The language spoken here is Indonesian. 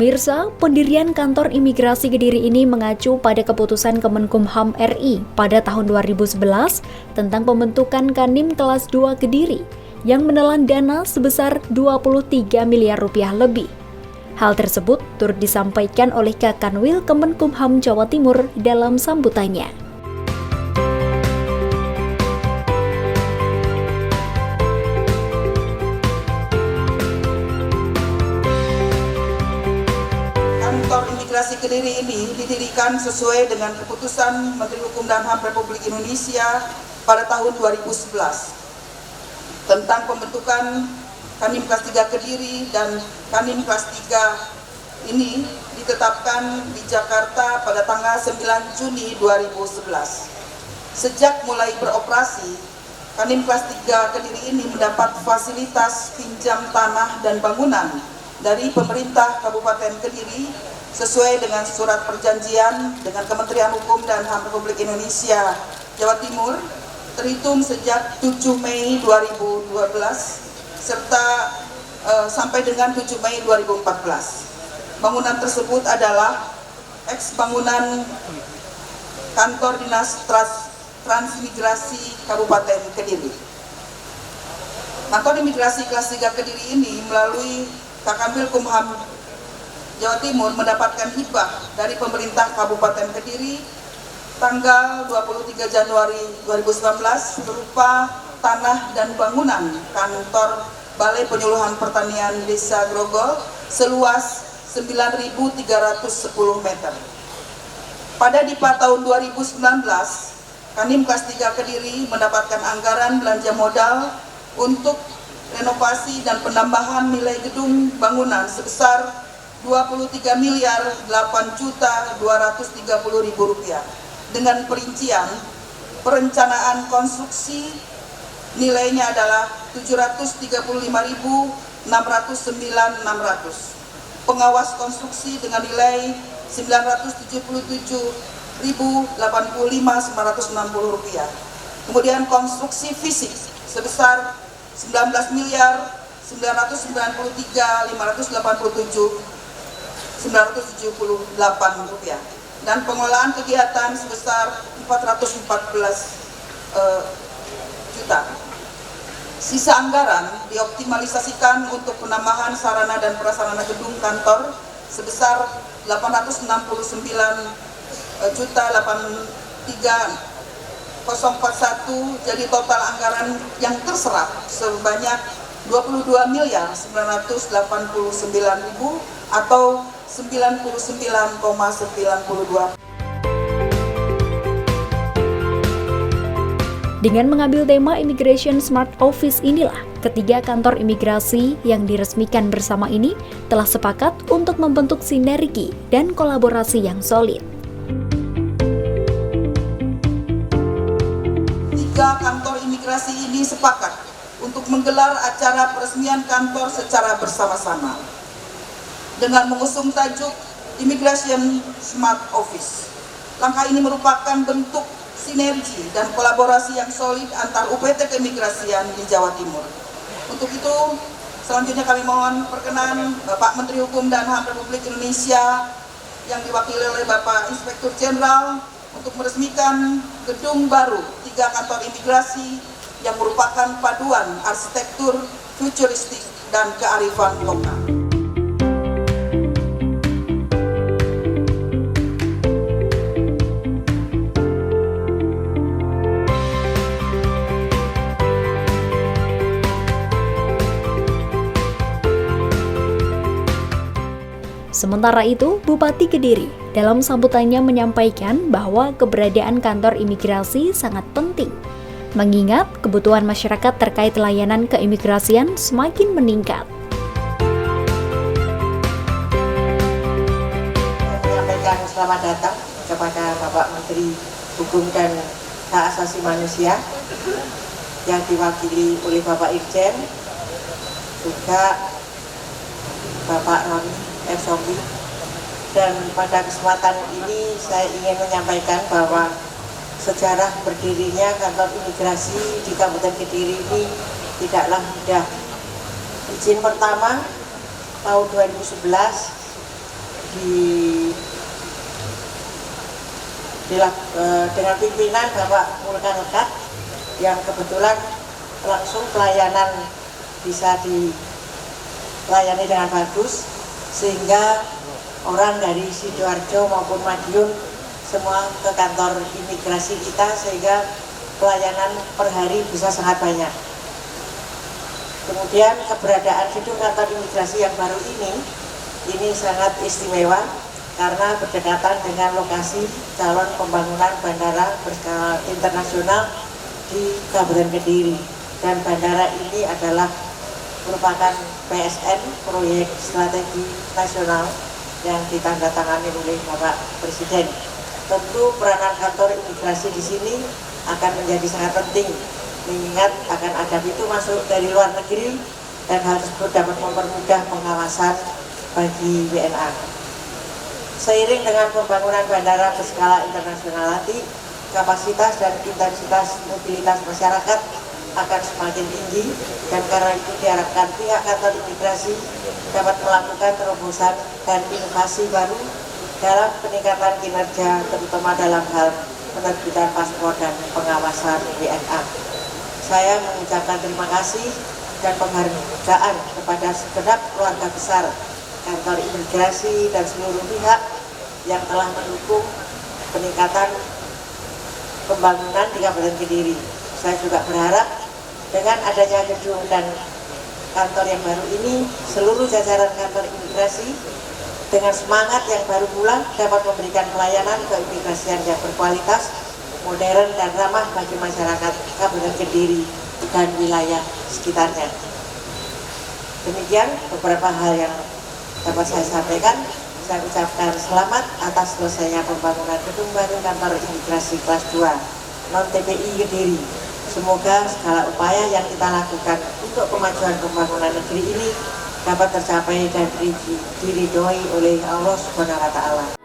Pemirsa, pendirian kantor imigrasi Kediri ini mengacu pada keputusan Kemenkumham RI pada tahun 2011 tentang pembentukan Kanim kelas 2 Kediri yang menelan dana sebesar 23 miliar rupiah lebih. Hal tersebut turut disampaikan oleh Kakanwil Kemenkumham Jawa Timur dalam sambutannya. Kantor Imigrasi Kediri ini didirikan sesuai dengan keputusan Menteri Hukum dan HAM Republik Indonesia pada tahun 2011 tentang pembentukan Kanim kelas 3 Kediri, dan Kanim kelas 3 ini ditetapkan di Jakarta pada tanggal 9 Juni 2011. Sejak mulai beroperasi, Kanim kelas 3 Kediri ini mendapat fasilitas pinjam tanah dan bangunan dari pemerintah Kabupaten Kediri sesuai dengan surat perjanjian dengan Kementerian Hukum dan HAM Republik Indonesia Jawa Timur terhitung sejak 7 Mei 2012 serta sampai dengan 7 Mei 2014. Bangunan tersebut adalah ex-bangunan kantor dinas transmigrasi Kabupaten Kediri. Kantor imigrasi kelas 3 Kediri ini melalui Kakanwil Kumham Jawa Timur mendapatkan hibah dari pemerintah Kabupaten Kediri tanggal 23 Januari 2019 berupa tanah dan bangunan kantor Balai Penyuluhan Pertanian Desa Grogol seluas 9.310 meter. Pada DIPA tahun 2019, Kanim kelas 3 Kediri mendapatkan anggaran belanja modal untuk renovasi dan penambahan nilai gedung bangunan sebesar 23 miliar 8 juta 230 ribu rupiah dengan perincian perencanaan konstruksi nilainya adalah 735.609.600, pengawas konstruksi dengan nilai 977.085.960 rupiah, kemudian konstruksi fisik sebesar 19.993.587.978 rupiah, dan pengolahan kegiatan sebesar 414 juta. Sisa anggaran dioptimalisasikan untuk penambahan sarana dan prasarana gedung kantor sebesar 869.041.041, jadi total anggaran yang terserap sebanyak 22.989.000 atau 99,92%. Dengan mengambil tema Immigration Smart Office inilah, ketiga kantor imigrasi yang diresmikan bersama ini telah sepakat untuk membentuk sinergi dan kolaborasi yang solid. Tiga kantor imigrasi ini sepakat untuk menggelar acara peresmian kantor secara bersama-sama dengan mengusung tajuk Immigration Smart Office. Langkah ini merupakan bentuk sinergi dan kolaborasi yang solid antar UPT Keimigrasian di Jawa Timur. Untuk itu, selanjutnya kami mohon perkenan Bapak Menteri Hukum dan HAM Republik Indonesia yang diwakili oleh Bapak Inspektur Jenderal untuk meresmikan gedung baru tiga kantor imigrasi yang merupakan paduan arsitektur futuristik dan kearifan lokal. Sementara itu, Bupati Kediri dalam sambutannya menyampaikan bahwa keberadaan kantor imigrasi sangat penting, mengingat kebutuhan masyarakat terkait layanan keimigrasian semakin meningkat. Menyampaikan selamat datang kepada Bapak Menteri Hukum dan Hak Asasi Manusia yang diwakili oleh Bapak Irjen, juga Bapak Roni Sobi. Dan pada kesempatan ini saya ingin menyampaikan bahwa sejarah berdirinya kantor imigrasi di Kabupaten Kediri ini tidaklah mudah. Izin pertama tahun 2011 dengan pimpinan Bapak Mulkan Lekat yang kebetulan langsung pelayanan bisa dilayani dengan bagus, sehingga orang dari Sidoarjo maupun Madiun semua ke kantor imigrasi kita, sehingga pelayanan per hari bisa sangat banyak. Kemudian keberadaan gedung kantor imigrasi yang baru ini sangat istimewa karena berdekatan dengan lokasi calon pembangunan bandara berskala internasional di Kabupaten Kediri, dan bandara ini adalah merupakan PSN, proyek strategi nasional yang ditandatangani oleh Bapak Presiden. Tentu peranan kantor imigrasi di sini akan menjadi sangat penting, mengingat akan ada pintu masuk dari luar negeri dan hal tersebut dapat mempermudah pengawasan bagi WNA. Seiring dengan pembangunan bandara berskala internasional nanti, kapasitas dan intensitas mobilitas masyarakat akan semakin tinggi, dan karena itu diharapkan pihak kantor imigrasi dapat melakukan terobosan dan inovasi baru dalam peningkatan kinerja, terutama dalam hal penerbitan paspor dan pengawasan WNA. Saya mengucapkan terima kasih dan penghargaan kepada segenap keluarga besar kantor imigrasi dan seluruh pihak yang telah mendukung peningkatan pembangunan di Kabupaten Kediri. Saya juga berharap dengan adanya gedung dan kantor yang baru ini, seluruh jajaran kantor imigrasi dengan semangat yang baru pula dapat memberikan pelayanan keimigrasian yang berkualitas, modern dan ramah bagi masyarakat Kabupaten Kediri dan wilayah sekitarnya. Demikian beberapa hal yang dapat saya sampaikan. Saya ucapkan selamat atas selesainya pembangunan gedung baru kantor imigrasi kelas 2 non-TPI Kediri. Semoga segala upaya yang kita lakukan untuk kemajuan pembangunan negeri ini dapat tercapai dan diridhoi oleh Allah Subhanahu wa Ta'ala.